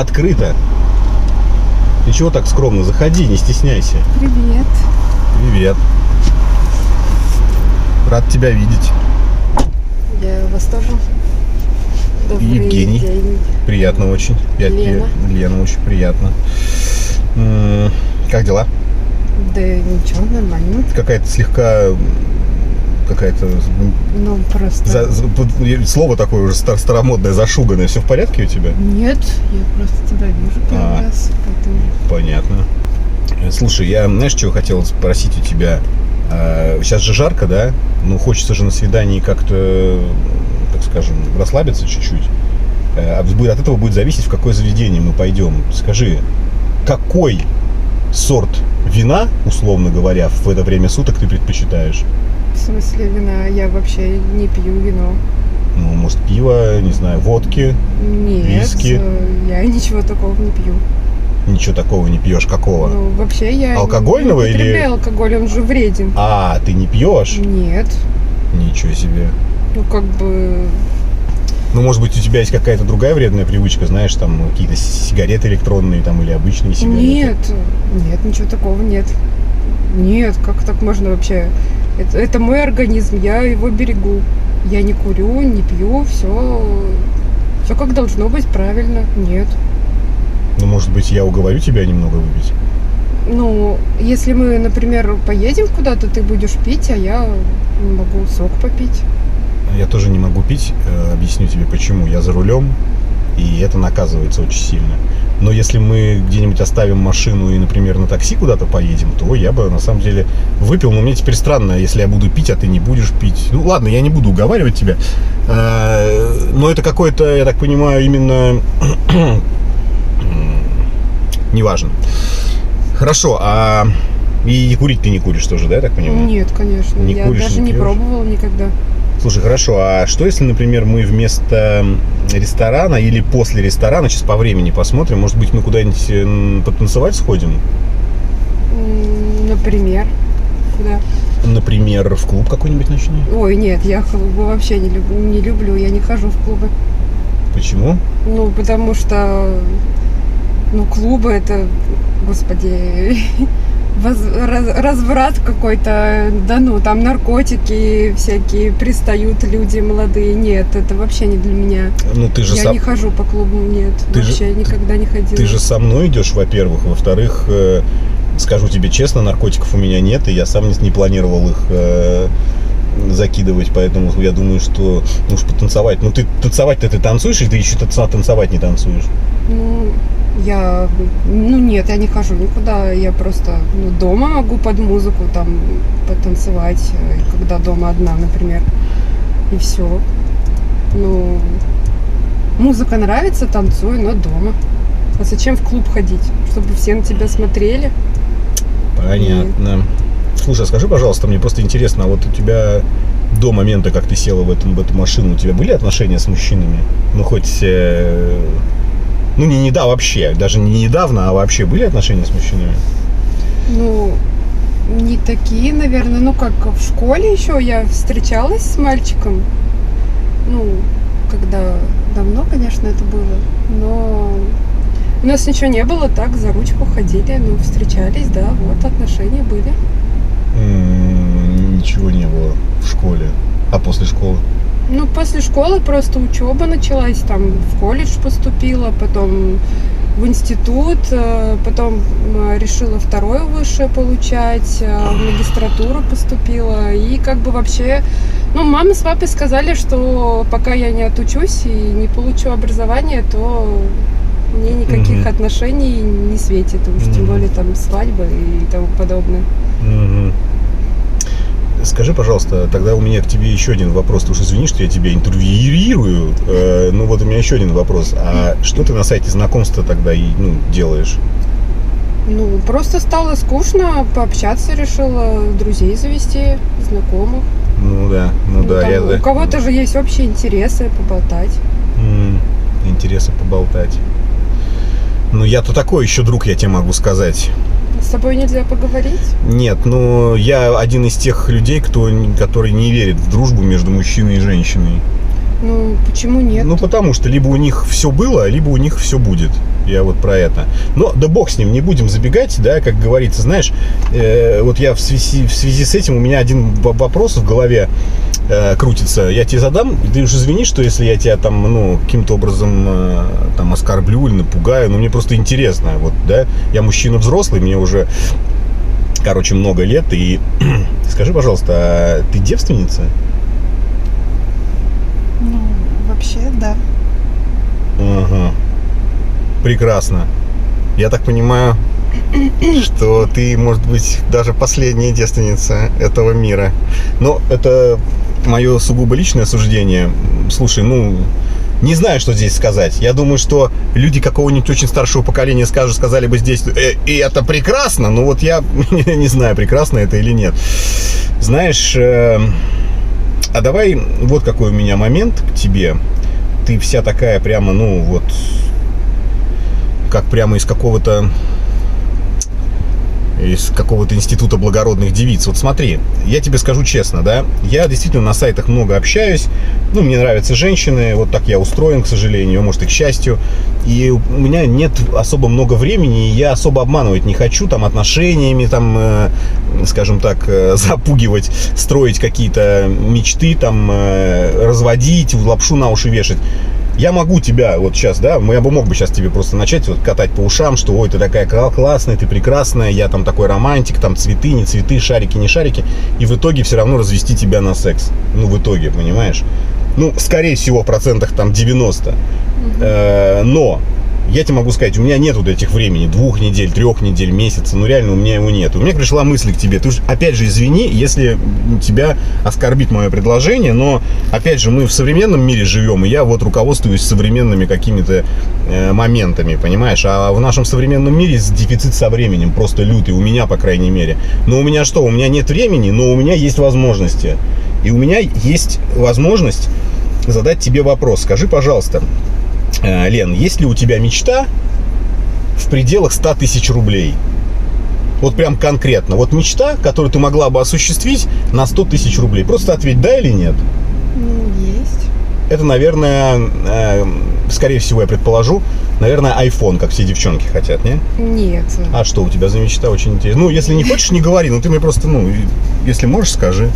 Открыто. Ты чего так скромно? Заходи, не стесняйся. Привет. Привет. Рад тебя видеть. Я вас тоже. Добрый Евгений. день. Приятно очень. Лена, очень приятно. Как дела? Да ничего, нормально. Какая-то слегка... Ну, просто... Слово такое уже старомодное, зашуганное. Все в порядке у тебя? Нет, я просто тебя вижу первый раз, поэтому... Понятно. Слушай, я, знаешь, чего хотел спросить у тебя? Сейчас же жарко, да? Ну, хочется же на свидании как-то, так скажем, расслабиться чуть-чуть. От этого будет зависеть, в какое заведение мы пойдем. Скажи, какой сорт вина, условно говоря, в это время суток ты предпочитаешь? В смысле вина? Я вообще не пью вино. Ну, может, пиво, не знаю, водки, Нет, виски? Я ничего такого не пью. Ничего такого не пьешь? Какого? Ну, вообще я Алкогольного не употребляю алкоголь, он же вреден. А, ты не пьешь? Нет. Ничего себе. Ну, как бы... Ну, может быть, у тебя есть какая-то другая вредная привычка, знаешь, там какие-то сигареты электронные там или обычные сигареты? Нет, ничего такого нет. Нет, как так можно вообще? Это мой организм, я его берегу. Я не курю, не пью, все как должно быть, правильно. Нет. Ну, может быть, я уговорю тебя немного выпить? Ну, если мы, например, поедем куда-то, ты будешь пить, а я могу сок попить. Я тоже не могу пить, объясню тебе почему. Я за рулем, и это наказывается очень сильно. Но если мы где-нибудь оставим машину и, например, на такси куда-то поедем, то я бы, на самом деле, выпил. Но мне теперь странно, если я буду пить, а ты не будешь пить. Ну, ладно, я не буду уговаривать тебя. Но это какое-то, я так понимаю, именно... Неважно. Хорошо, и курить ты не куришь тоже, да, я так понимаю? Нет, конечно. Не я куришь, даже не пьешь? пробовала никогда. Слушай, хорошо, а что если, например, мы вместо ресторана или после ресторана, сейчас по времени посмотрим, может быть, мы куда-нибудь потанцевать сходим? Например, куда? Например, в клуб какой-нибудь ночной? Ой, нет, я клубы вообще не люблю, я не хожу в клубы. Почему? Ну, потому что, клубы это, господи, разврат какой-то, да там наркотики всякие пристают люди молодые. Нет, это вообще не для меня. Ну, ты же я не хожу по клубам, нет, никогда не ходила. Ты же со мной идешь, во-первых. Во-вторых, скажу тебе честно, наркотиков у меня нет, и я сам не планировал их закидывать, поэтому я думаю, что нужно потанцевать. Ну, танцевать-то ты танцуешь, или ты еще танцевать не танцуешь? Нет, я не хожу никуда, я просто дома могу под музыку там потанцевать, когда дома одна, например, и все. Музыка нравится, танцую, но дома. А зачем в клуб ходить? Чтобы все на тебя смотрели? Понятно. Слушай, скажи, пожалуйста, мне просто интересно, а вот у тебя до момента, как ты села в эту машину, у тебя были отношения с мужчинами? Вообще, даже не недавно, а вообще были отношения с мужчинами? Не такие, наверное. Как в школе еще я встречалась с мальчиком. Когда давно, конечно, это было. Но у нас ничего не было, так за ручку ходили, встречались, да, вот отношения были. Ничего не было в школе. А после школы? После школы просто учеба началась, там в колледж поступила, потом в институт, потом решила второе высшее получать, в магистратуру поступила. И вообще, мама с папой сказали, что пока я не отучусь и не получу образование, то мне никаких отношений не светит, уж тем более там свадьбы и тому подобное. Скажи, пожалуйста, тогда у меня к тебе еще один вопрос. Ты уж извини, что я тебя интервьюирую. У меня еще один вопрос. А что ты на сайте знакомства тогда делаешь? Просто стало скучно, пообщаться решила, друзей завести, знакомых. У кого-то же есть общие интересы, поболтать. Интересы поболтать. Я-то такой еще друг, я тебе могу сказать. С тобой нельзя поговорить? Нет, я один из тех людей, который не верит в дружбу между мужчиной и женщиной. Ну, почему нет? Ну, потому что либо у них все было, либо у них все будет. Я вот про это. Но да бог с ним, не будем забегать, да, как говорится. Знаешь, вот я в связи с этим, у меня один вопрос в голове крутится. Я тебе задам, ты уж извини, что если я тебя там, ну, каким-то образом там оскорблю или напугаю, но мне просто интересно, вот, да. Я мужчина взрослый, мне уже, короче, много лет, и скажи, пожалуйста, а ты девственница? Ну, вообще, да. Ага. Прекрасно. Я так понимаю, что ты, может быть, даже последняя девственница этого мира. Но это мое сугубо личное суждение. Слушай, ну, не знаю, что здесь сказать. Я думаю, что люди какого-нибудь очень старшего поколения сказали бы здесь, и это прекрасно, но вот я не знаю, прекрасно это или нет. Знаешь, а давай вот какой у меня момент к тебе. Ты вся такая прямо, ну вот, как прямо из какого-то института благородных девиц. Вот смотри, я тебе скажу честно, да, я действительно на сайтах много общаюсь, ну, мне нравятся женщины, вот так я устроен, к сожалению, может и к счастью, и у меня нет особо много времени, и я особо обманывать не хочу, там, отношениями, там, скажем так, запугивать, строить какие-то мечты, там, разводить, лапшу на уши вешать. Я могу тебя вот сейчас, да, я бы мог бы сейчас тебе просто начать вот катать по ушам, что ой, ты такая классная, ты прекрасная, я там такой романтик, там цветы, не цветы, шарики, не шарики, и в итоге все равно развести тебя на секс. Ну, в итоге, понимаешь? Ну, скорее всего, в процентах там 90. Но я тебе могу сказать, у меня нет вот этих времени, 2 недель, 3 недель, месяца, ну реально у меня его нет. У меня пришла мысль к тебе, ты уж, опять же, извини, если тебя оскорбит мое предложение, но, опять же, мы в современном мире живем, и я вот руководствуюсь современными какими-то моментами, понимаешь? А в нашем современном мире дефицит со временем, просто лютый, у меня, по крайней мере. Но у меня что, у меня нет времени, но у меня есть возможности. И у меня есть возможность задать тебе вопрос. Скажи, пожалуйста, Лен, есть ли у тебя мечта в пределах 100 тысяч рублей? Вот прям конкретно. Вот мечта, которую ты могла бы осуществить на 100 тысяч рублей. Просто ответь, да или нет? Ну, есть. Это, наверное, скорее всего, я предположу, наверное, iPhone, как все девчонки хотят, не? Нет. А что у тебя за мечта? Очень интересно. Ну, если не хочешь, не говори. Ну, ты мне просто, ну, если можешь, скажи.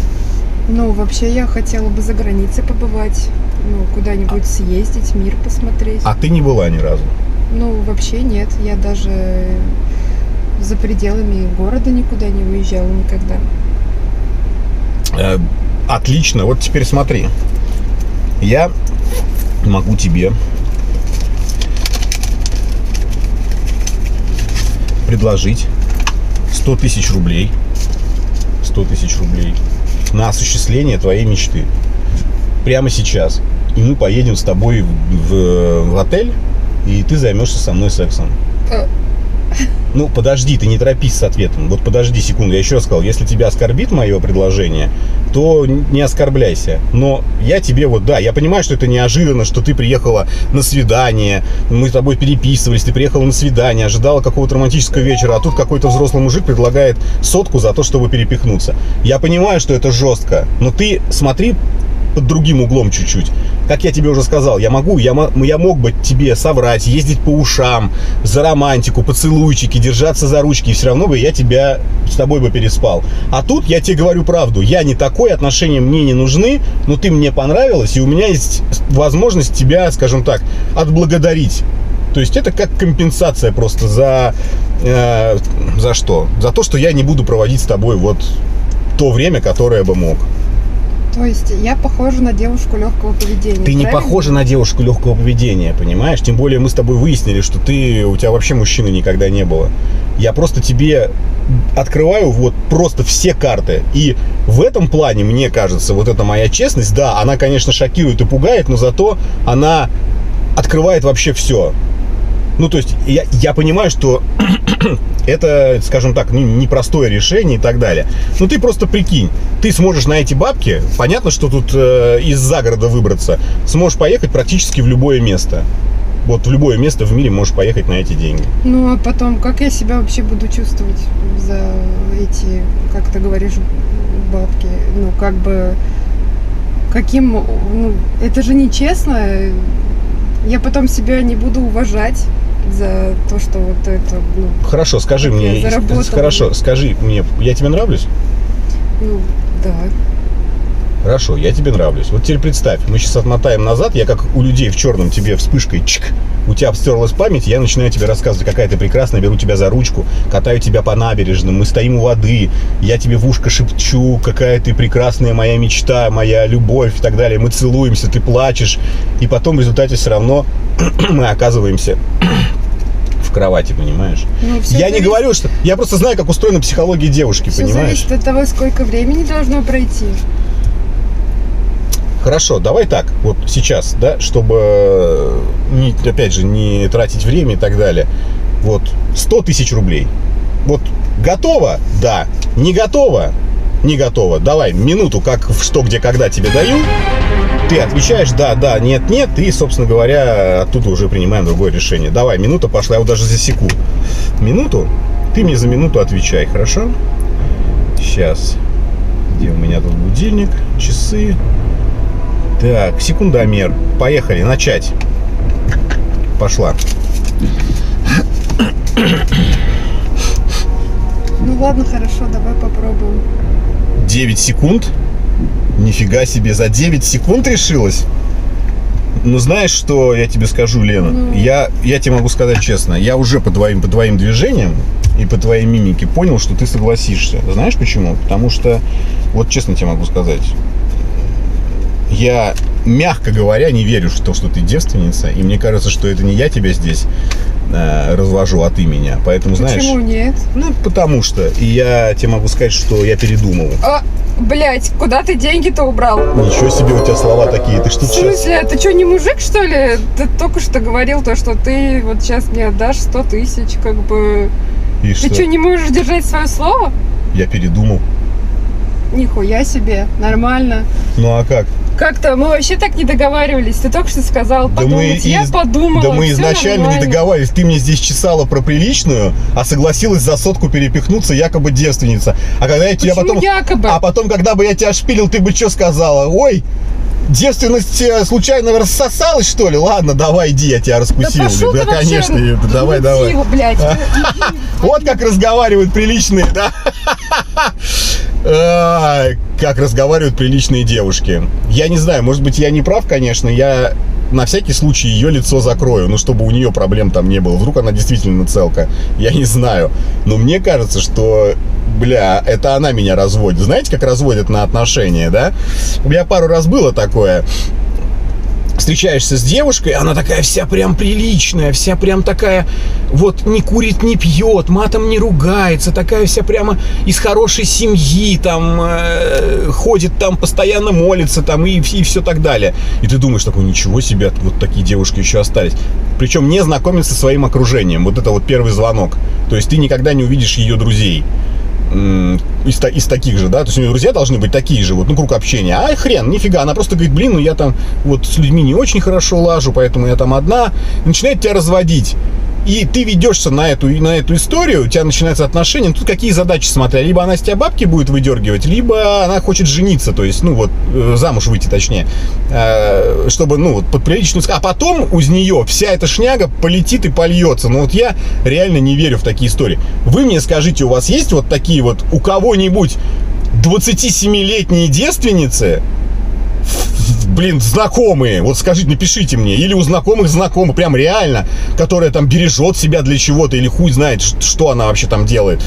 Ну, вообще, я хотела бы за границей побывать, ну, куда-нибудь съездить, мир посмотреть. А ты не была ни разу? Ну, вообще нет, я даже за пределами города никуда не выезжала никогда. Отлично, вот теперь смотри. Я могу тебе предложить 100 тысяч рублей. 100 тысяч рублей на осуществление твоей мечты. Прямо сейчас. И мы поедем с тобой в отель, и ты займешься со мной сексом. Ну, подожди, ты не торопись с ответом. Вот подожди секунду. Я еще раз сказал, если тебя оскорбит мое предложение, то не оскорбляйся. Но я тебе вот, да, я понимаю, что это неожиданно, что ты приехала на свидание, мы с тобой переписывались, ты приехала на свидание, ожидала какого-то романтического вечера, а тут какой-то взрослый мужик предлагает 100 за то, чтобы перепихнуться. Я понимаю, что это жестко, но ты смотри под другим углом чуть-чуть. Как я тебе уже сказал, я мог бы тебе соврать, ездить по ушам, за романтику, поцелуйчики, держаться за ручки, и все равно бы я с тобой бы переспал. А тут я тебе говорю правду, я не такой, отношения мне не нужны, но ты мне понравилась, и у меня есть возможность тебя, скажем так, отблагодарить. То есть это как компенсация просто за что? За то, что я не буду проводить с тобой вот то время, которое бы мог. То есть я похожа на девушку легкого поведения. Ты не правильно? похожа на девушку легкого поведения, понимаешь? Тем более мы с тобой выяснили, что у тебя вообще мужчины никогда не было. Я просто тебе открываю вот просто все карты. И в этом плане, мне кажется, вот эта моя честность, да, она, конечно, шокирует и пугает, но зато она открывает вообще все. Ну, то есть, я понимаю, что это, скажем так, непростое решение и так далее. Но ты просто прикинь, ты сможешь на эти бабки, понятно, что тут из загорода выбраться, сможешь поехать практически в любое место. Вот в любое место в мире можешь поехать на эти деньги. Ну, а потом, как я себя вообще буду чувствовать за эти, как ты говоришь, бабки? Ну, как бы каким, ну, это же нечестно. Я потом себя не буду уважать за то, что вот это, ну, Хорошо, скажи как я мне, заработала. хорошо, скажи мне, я тебе нравлюсь? ну, да. Хорошо, я тебе нравлюсь. Вот теперь представь, мы сейчас отмотаем назад, я как у людей в черном тебе вспышкой чик, у тебя обстерлась память, я начинаю тебе рассказывать, какая ты прекрасная, беру тебя за ручку, катаю тебя по набережным, мы стоим у воды, я тебе в ушко шепчу, какая ты прекрасная, моя мечта, моя любовь и так далее. Мы целуемся, ты плачешь, и потом в результате все равно мы оказываемся в кровати, понимаешь? Ну, всё Я не зависит- говорю, что... Я просто знаю, как устроена психология девушки, Все понимаешь? зависит от того, сколько времени должно пройти. Хорошо, давай так, вот сейчас, да, чтобы, опять же, не тратить время и так далее. Вот 100 тысяч рублей. Вот готово? Да. Не готово? Не готово. Давай минуту, как в «Что, где, когда» тебе даю. Ты отвечаешь да, да, нет, нет. И, собственно говоря, оттуда уже принимаем другое решение. Давай, минута пошла, я вот даже засеку. Минуту? Ты мне за минуту отвечай, хорошо? Сейчас. Где у меня тут будильник? Часы. Так, секундомер. Поехали, начать. Пошла. Ну ладно, хорошо, давай попробуем. 9 секунд? Нифига себе, за 9 секунд решилась? Ну, знаешь, что я тебе скажу, Лена? Ну. Я тебе могу сказать честно. Я уже по твоим движениям и по твоей мимике понял, что ты согласишься. Знаешь почему? Потому что, вот честно тебе могу сказать, я, мягко говоря, не верю в то, что ты девственница. И мне кажется, что это не я тебя здесь развожу, а ты меня. Поэтому, знаешь... Почему нет? Ну, потому что. И я тебе могу сказать, что я передумал. Блять, куда ты деньги-то убрал? Ничего себе, у тебя слова такие. Ты что В сейчас? смысле, ты что, не мужик, что ли? Ты только что говорил то, что ты вот сейчас мне отдашь 100 тысяч, как бы... И Ты что? что, не можешь держать свое слово? Я передумал. Нихуя себе, нормально. Ну а как? Как-то мы вообще так не договаривались. Ты только что сказал подумать. Я подумала. Да мы всё изначально нормально. не договаривались. Ты мне здесь чесала про приличную, а согласилась за 100 перепихнуться, якобы девственница. А когда я тебя Почему потом... якобы? А потом, когда бы я тебя шпилил, ты бы что сказала? Ой, девственность случайно рассосалась, что ли? Ладно, давай, иди, я тебя раскусил. Да пошел ты вообще, конечно, давай, ну, давай. тихо, блядь. Вот как разговаривают приличные, да? Как разговаривают приличные девушки. Я не знаю, может быть, я не прав, конечно. Я на всякий случай ее лицо закрою, ну, чтобы у нее проблем там не было. Вдруг она действительно целка. Я не знаю. Но мне кажется, что, бля, это она меня разводит. Знаете, как разводят на отношения, да? У меня пару раз было такое. Встречаешься с девушкой, она такая вся прям приличная, вся прям такая, вот не курит, не пьет, матом не ругается, такая вся прямо из хорошей семьи, там, ходит там, постоянно молится, там, и все так далее. И ты думаешь, такой, ничего себе, вот такие девушки еще остались. Причем не знакомиться со своим окружением, вот это вот первый звонок. То есть ты никогда не увидишь ее друзей. Из таких же, да, то есть у нее друзья должны быть такие же, вот, ну, круг общения, а хрен, нифига, она просто говорит, блин, ну я там вот с людьми не очень хорошо лажу, поэтому я там одна, начинает тебя разводить. И ты ведешься на эту историю, у тебя начинаются отношения. Тут какие задачи, смотря. Либо она с тебя бабки будет выдергивать, либо она хочет жениться, то есть, ну вот, замуж выйти точнее. Чтобы, ну, вот, под приличную... А потом из нее вся эта шняга полетит и польется. Но вот я реально не верю в такие истории. Вы мне скажите, у вас есть вот такие вот, у кого-нибудь 27-летние девственницы, блин, знакомые, вот скажите, напишите мне, или у знакомых знакомых, прям реально, которая там бережет себя для чего-то, или хуй знает, что она вообще там делает.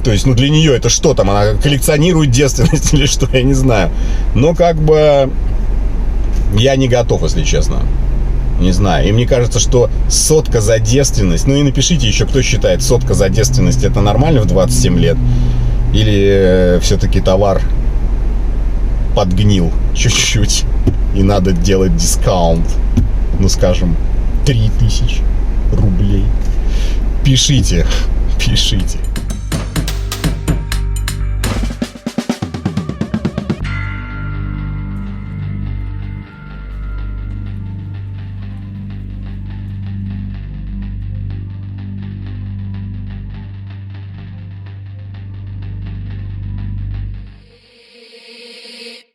То есть, ну, для нее это что там, она коллекционирует девственность или что, я не знаю. Но как бы я не готов, если честно. Не знаю. И мне кажется, что 100 за девственность, ну и напишите еще, кто считает 100 за девственность это нормально в 27 лет, или все-таки товар подгнил чуть-чуть, и надо делать дискаунт, ну, скажем, 3000 рублей. Пишите.